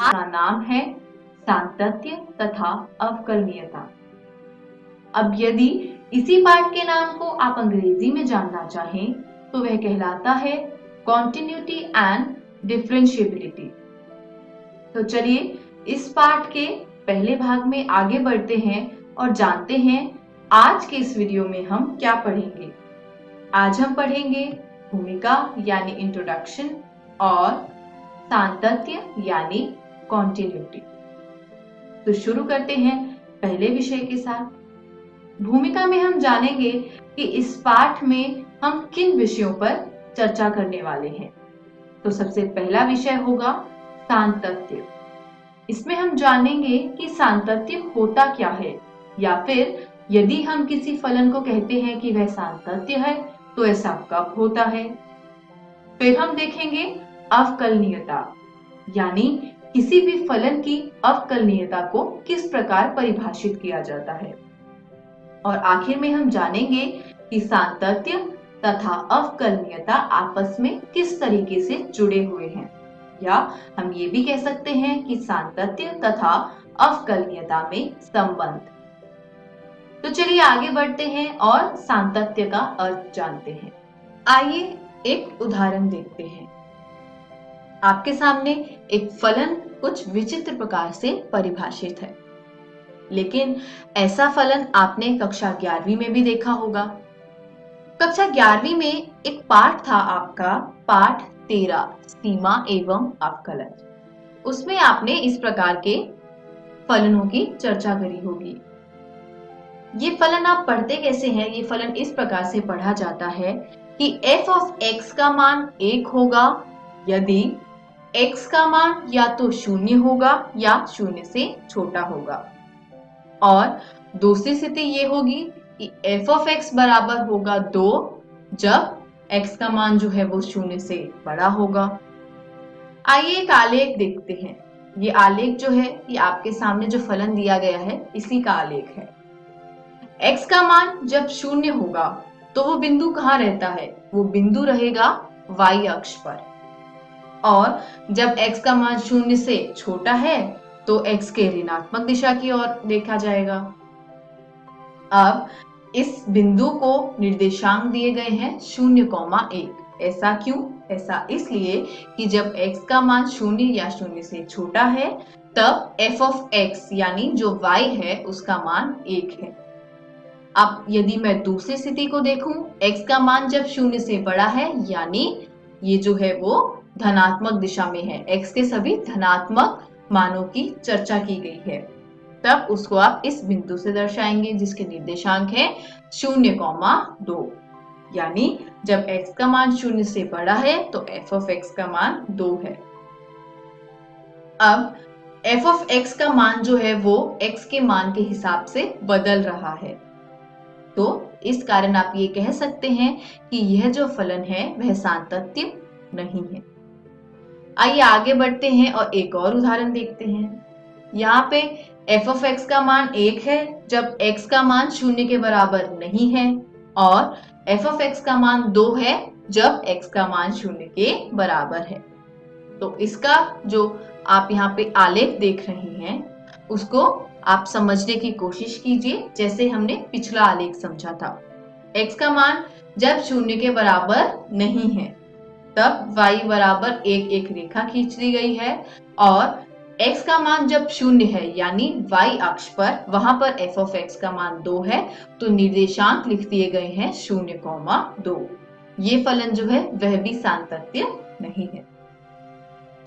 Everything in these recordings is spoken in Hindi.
का नाम है सातत्य तथा अवकलनीयता। अब यदि इसी पाठ के नाम को आप अंग्रेजी में जानना चाहें तो वह कहलाता है कॉन्टिन्यूटी एंड डिफरेंशिएबिलिटी। तो चलिए इस पाठ के पहले भाग में आगे बढ़ते हैं और जानते हैं आज के इस वीडियो में हम क्या पढ़ेंगे। आज हम पढ़ेंगे भूमिका यानी इंट्रोडक्शन और सातत्य यानी कॉन्टिन्यूटी। तो शुरू करते हैं पहले विषय के साथ। भूमिका में हम जानेंगे कि इस पाठ में हम किन विषयों पर चर्चा करने वाले हैं। तो सबसे पहला विषय होगा सातत्य। इसमें हम जानेंगे कि सातत्य होता क्या है, या फिर यदि हम किसी फलन को कहते हैं कि वह सातत्य है तो ऐसा कब होता है। फिर हम देखेंगे अवकलनीयता, यानी किसी भी फलन की अवकलनीयता को किस प्रकार परिभाषित किया जाता है। और आखिर में हम जानेंगे कि सातत्य तथा अवकलनीयता आपस में किस तरीके से जुड़े हुए हैं, या हम ये भी कह सकते हैं कि सातत्य तथा अवकलनीयता में संबंध। तो चलिए आगे बढ़ते हैं और सातत्य का अर्थ जानते हैं। आइए एक उदाहरण देखते हैं। आपके सामने एक फलन कुछ विचित्र प्रकार से परिभाषित है, लेकिन ऐसा फलन आपने कक्षा 11वीं में भी देखा होगा। कक्षा 11वीं में एक पाठ था आपका, पाठ 13 सीमा एवं अवकलन। उसमें आपने इस प्रकार के फलनों की चर्चा करी होगी। ये फलन आप पढ़ते कैसे हैं? ये फलन इस प्रकार से पढ़ा जाता है कि f ऑफ x का मान 1 होगा यदि x का मान या तो 0 होगा या 0 से छोटा होगा, और दूसरी स्थिति ये होगी कि f ऑफ x बराबर होगा 2 जब x का मान जो है वो 0 से बड़ा होगा। आइए एक आलेख देखते हैं। ये आलेख जो है ये आपके सामने जो फलन दिया गया है इसी का आलेख है। x का मान जब 0 होगा तो वो बिंदु कहाँ रहता है? वो बिंदु रहेगा y अक्ष पर, और जब x का मान 0 से छोटा है तो x के ऋणात्मक दिशा की ओर देखा जाएगा। अब इस बिंदु को निर्देशांक दिए गए हैं 0,1। ऐसा क्यों? ऐसा इसलिए कि जब x का मान 0 या 0 से छोटा है तब f ऑफ x यानी जो y है उसका मान 1 है। अब यदि मैं दूसरी स्थिति को देखूं, x का मान जब 0 से बड़ा है यानी ये जो है वो धनात्मक दिशा में है, x के सभी धनात्मक मानों की चर्चा की गई है, तब उसको आप इस बिंदु से दर्शाएंगे जिसके निर्देशांक है 0,2। यानी जब x का मान 0 से बड़ा है तो f ऑफ x का मान 2 है। अब f ऑफ x का मान जो है वो x के मान के हिसाब से बदल रहा है, तो इस कारण आप ये कह सकते हैं कि यह जो फलन है वह सातत्य नहीं है। आइए आगे बढ़ते हैं और एक और उदाहरण देखते हैं। यहाँ पे f ऑफ x का मान 1 है जब x का मान 0 के बराबर नहीं है, और f ऑफ x का मान 2 है जब x का मान 0 के बराबर है। तो इसका जो आप यहाँ पे आलेख देख रहे हैं उसको आप समझने की कोशिश कीजिए, जैसे हमने पिछला आलेख समझा था। x का मान जब 0 के बराबर नहीं है तब y बराबर 1 एक रेखा खींच दी गई है, और x का मान जब 0 है यानी y अक्ष पर, वहां पर f ऑफ x का मान 2 है, तो निर्देशांक लिख दिए गए हैं 0,2। ये फलन जो है वह भी सातत्य नहीं है।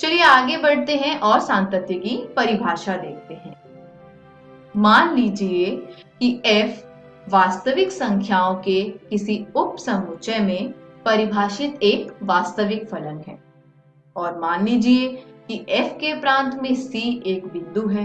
चलिए आगे बढ़ते हैं और सातत्य की परिभाषा देखते हैं। मान लीजिए कि f वास्तविक संख्याओं के किसी उप समुच्चय में परिभाषित एक वास्तविक फलन है, और मान लीजिए कि f के प्रांत में c एक बिंदु है,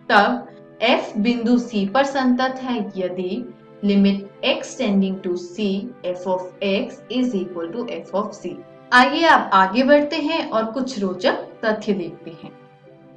तब f बिंदु c पर संतत है यदि limit x tending to c f of x is equal to f of c। आइए आप आगे बढ़ते हैं और कुछ रोचक तथ्य देखते हैं।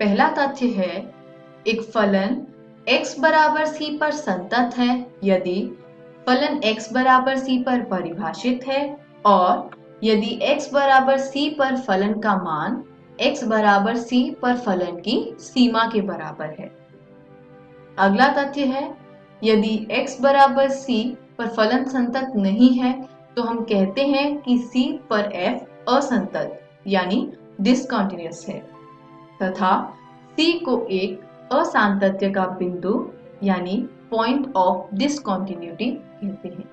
पहला तथ्य है एक फलन x बराबर c पर संतत है यदि फलन x बराबर c पर परिभाषित है, और यदि x बराबर c पर फलन का मान x बराबर c पर फलन की सीमा के बराबर है। अगला तथ्य है, यदि x बराबर c पर फलन संतत नहीं है तो हम कहते हैं कि c पर f असंतत यानी डिसकंटिन्यूअस है तथा c को एक असांतत्य का बिंदु यानी पॉइंट ऑफ डिसकंटिन्यूटी कहते हैं।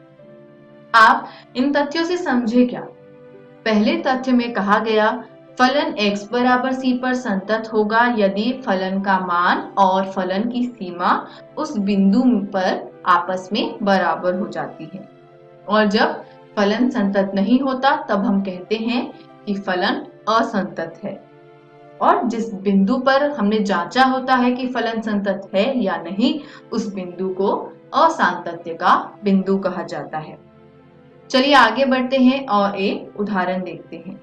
आप इन तथ्यों से समझे क्या? पहले तथ्य में कहा गया फलन x बराबर c पर संतत होगा यदि फलन का मान और फलन की सीमा उस बिंदु पर आपस में बराबर हो जाती है, और जब फलन संतत नहीं होता तब हम कहते हैं कि फलन असंतत है। और जिस बिंदु पर हमने जांचा होता है कि फलन संतत है या नहीं, उस बिंदु को असांतत्य का बिंदु कहा जाता है। चलिए आगे बढ़ते हैं और एक उदाहरण देखते हैं।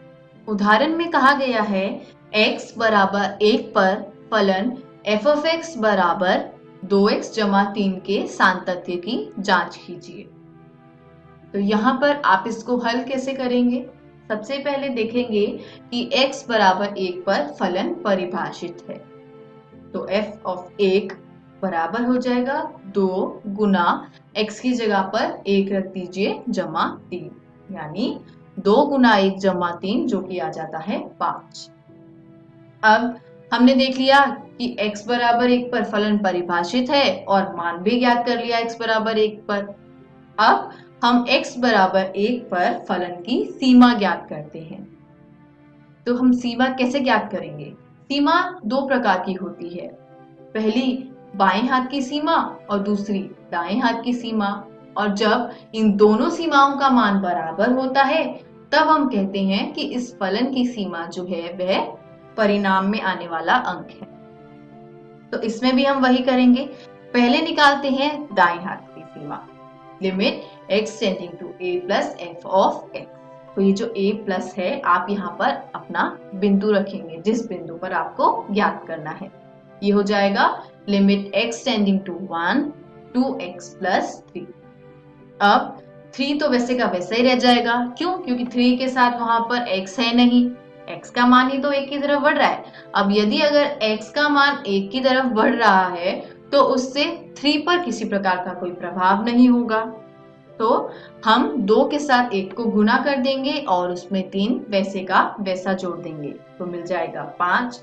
उदाहरण में कहा गया है x बराबर 1 पर फलन f of x बराबर 2x जमा 3 के सान्तत्य की जांच कीजिए। तो यहाँ पर आप इसको हल कैसे करेंगे? सबसे पहले देखेंगे कि x बराबर 1 पर फलन परिभाषित है, तो f of 1 बराबर हो जाएगा 2 गुना x की जगह पर 1 रख दीजिए जमा 3, यानी 2 गुना 1 जमा 3 जो कि आ जाता है 5। अब हमने देख लिया कि x बराबर 1 पर फलन परिभाषित है और मान भी ज्ञात कर लिया x बराबर 1 पर। अब हम x बराबर 1 पर फलन की सीमा ज्ञात करते हैं। तो हम सीमा कैसे ज्ञात करेंगे? सीमा दो प्रकार की होती है, पहली बाएं हाथ की सीमा और दूसरी दाएं हाथ की सीमा। और जब इन दोनों सीमाओं का मान बराबर होता है तब हम कहते हैं कि इस फलन की सीमा जो है वह परिणाम में आने वाला अंक है। तो इसमें भी हम वही करेंगे, पहले निकालते हैं दाएं हाथ की सीमा, limit x tending to a plus f of x। तो ये जो a प्लस है आप यहाँ पर अपना बिंदु रखेंगे जिस बिंदु पर आपको ज्ञात करना है। ये हो जाएगा limit x tending to 1 two x plus 3। अब 3 तो वैसे का वैसा ही रह जाएगा, क्यों? क्योंकि 3 के साथ वहां पर x है नहीं, x का मान ही तो 1 की तरफ बढ़ रहा है। अब यदि अगर x का मान 1 की तरफ बढ़ रहा है तो उससे 3 पर किसी प्रकार का कोई प्रभाव नहीं होगा, तो हम 2 के साथ 1 को गुना कर देंगे और उसमें 3 वैसे का वैसा जोड़ देंगे, तो मिल जाएगा 5।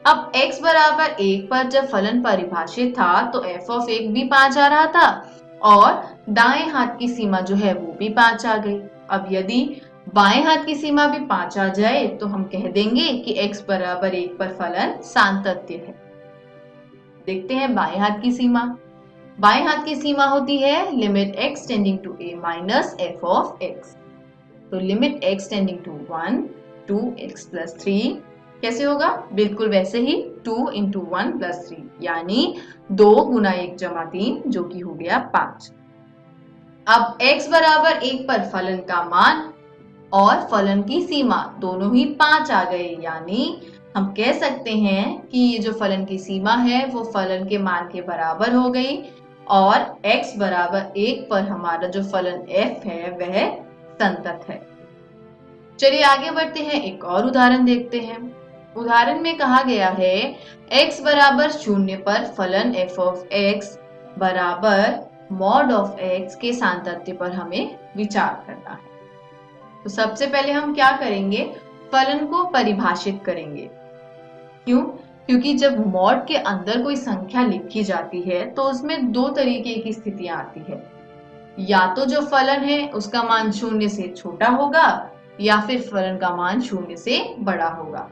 अब x बराबर 1 पर जब फलन परिभाषित था तो f ऑफ 1 भी 5 आ रहा था और दाएं हाथ की सीमा जो है वो भी 5 आ गई। अब यदि बाएं हाथ की सीमा भी 5 आ जाए तो हम कह देंगे कि x बराबर 1 पर फलन सान्तत्य है। देखते हैं बाएं हाथ की सीमा। बाएं हाथ की सीमा होती है limit x tending to a minus f of x। तो limit x tending to 1 two x plus 3 कैसे होगा? बिल्कुल वैसे ही 2 इंटू 1 प्लस 3, यानी 2 गुना 1 जमा 3 जो कि हो गया 5। अब x बराबर 1 पर फलन का मान और फलन की सीमा दोनों ही 5 आ गए, यानी हम कह सकते हैं कि ये जो फलन की सीमा है वो फलन के मान के बराबर हो गई और x बराबर 1 पर हमारा जो फलन f है वह संतत है। चलिए आगे बढ़ते हैं, एक और उदाहरण देखते हैं। उदाहरण में कहा गया है x बराबर 0 पर फलन f ऑफ x बराबर मॉड ऑफ x के सान्तत्य पर हमें विचार करना है। तो सबसे पहले हम क्या करेंगे? फलन को परिभाषित करेंगे। क्यों? क्योंकि जब मॉड के अंदर कोई संख्या लिखी जाती है तो उसमें दो तरीके की स्थितियां आती है, या तो जो फलन है उसका मान 0 से छोटा होगा या फिर फलन का मान 0 से बड़ा होगा।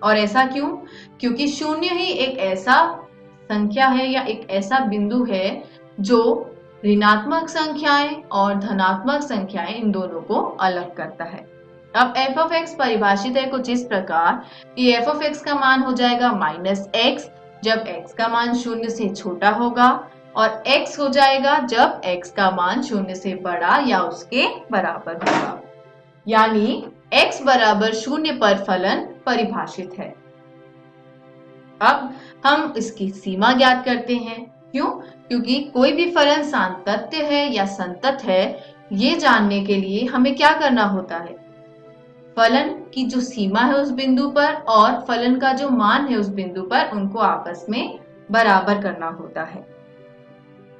और ऐसा क्यों? क्योंकि 0 ही एक ऐसा संख्या है या एक ऐसा बिंदु है जो ऋणात्मक संख्याएं और धनात्मक संख्याएं इन दोनों को अलग करता है। अब f of x परिभाषित है कुछ इस प्रकार कि f of x का मान हो जाएगा माइनस x जब x का मान 0 से छोटा होगा और x हो जाएगा जब x का मान 0 से बड़ा या उसके बराबर होगा, यानी x बराबर 0 पर फलन परिभाषित है। अब हम इसकी सीमा ज्ञात करते हैं। क्यों? क्योंकि कोई भी फलन सान्तत्य है या संतत है ये जानने के लिए हमें क्या करना होता है? फलन की जो सीमा है उस बिंदु पर और फलन का जो मान है उस बिंदु पर उनको आपस में बराबर करना होता है।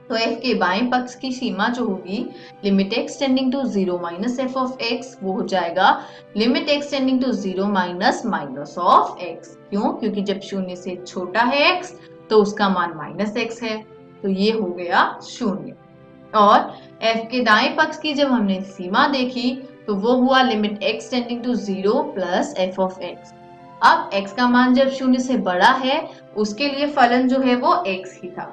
तो f के बाएं पक्ष की सीमा जो होगी limit x tending to 0 minus F of x, वो हो जाएगा limit x tending to 0 minus minus of x। क्यों? क्योंकि जब शून्य से छोटा है x तो उसका मान माइनस x है, तो ये हो गया शून्य। और f के दाएं पक्ष की जब हमने सीमा देखी तो वो हुआ limit x tending to 0 plus F of x। अब x का मान जब शून्य से बड़ा है उसके लिए फलन जो है वो x ही था,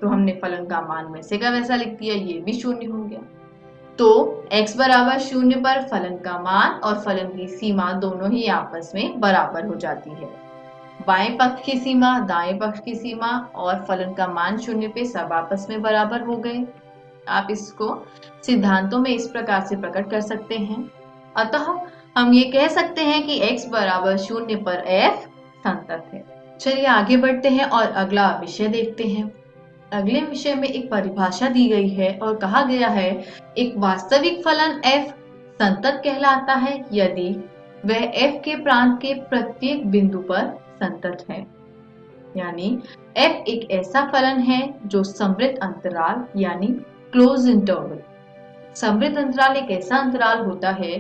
तो हमने फलन का मान वैसे का वैसा लिख दिया, ये भी शून्य हो गया। तो x बराबर शून्य पर फलन का मान और फलन की सीमा दोनों ही आपस में बराबर हो जाती है। बाएं पक्ष की सीमा, दाएं पक्ष की सीमा और फलन का मान शून्य पे सब आपस में बराबर हो गए। आप इसको सिद्धांतों में इस प्रकार से प्रकट कर सकते हैं। अतः हम ये कह सकते हैं कि x बराबर शून्य पर f संतत है। चलिए आगे बढ़ते हैं और अगला विषय देखते हैं। अगले विषय में एक परिभाषा दी गई है और कहा गया है एक वास्तविक फलन f संतत कहलाता है यदि वह f के प्रांत के प्रत्येक बिंदु पर संतत है। यानी f एक ऐसा फलन है जो समृद्ध अंतराल यानी क्लोज इंटरवल। समृद्ध अंतराल एक ऐसा अंतराल होता है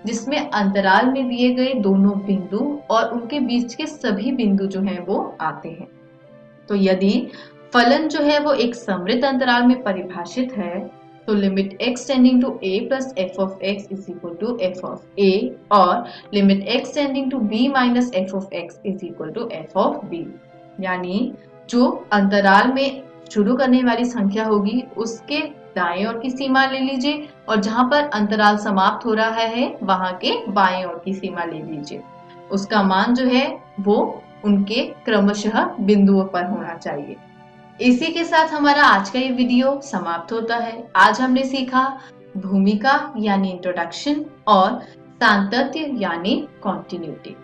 जिसमें अंतराल में दिए गए दोनों बिंदु और उनके बीच के सभी बिंदु जो हैं वो आते हैं। तो यदि फलन जो है वो एक समृद्ध अंतराल में परिभाषित है तो limit x tending to a plus F of x is equal to F of a और limit x tending to b minus F of x is equal to F of b। यानी जो अंतराल में शुरू करने वाली संख्या होगी उसके दाएं ओर की सीमा ले लीजिए और जहां पर अंतराल समाप्त हो रहा है वहां के बाएं ओर की सीमा ले लीजिए। उसका मान जो है वो उनके क्रमशः बिंदुओं पर होना चाहिए। इसी के साथ हमारा आज का ये वीडियो समाप्त होता है। आज हमने सीखा भूमिका यानी इंट्रोडक्शन और सातत्य यानी कॉन्टिन्यूटी।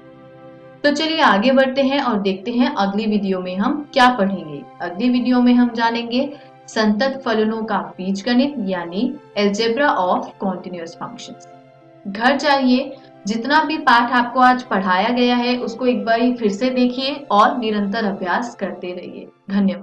तो चलिए आगे बढ़ते हैं और देखते हैं अगली वीडियो में हम क्या पढ़ेंगे। अगली वीडियो में हम जानेंगे संतत फलनों का बीजगणित यानी अलजेब्रा ऑफ कॉन्टिन्यूअस फंक्शंस। घर जाइए, जितना भी पाठ आपको आज पढ़ाया गया है उसको एक बार फिर से देखिए और निरंतर अभ्यास करते रहिए। धन्यवाद।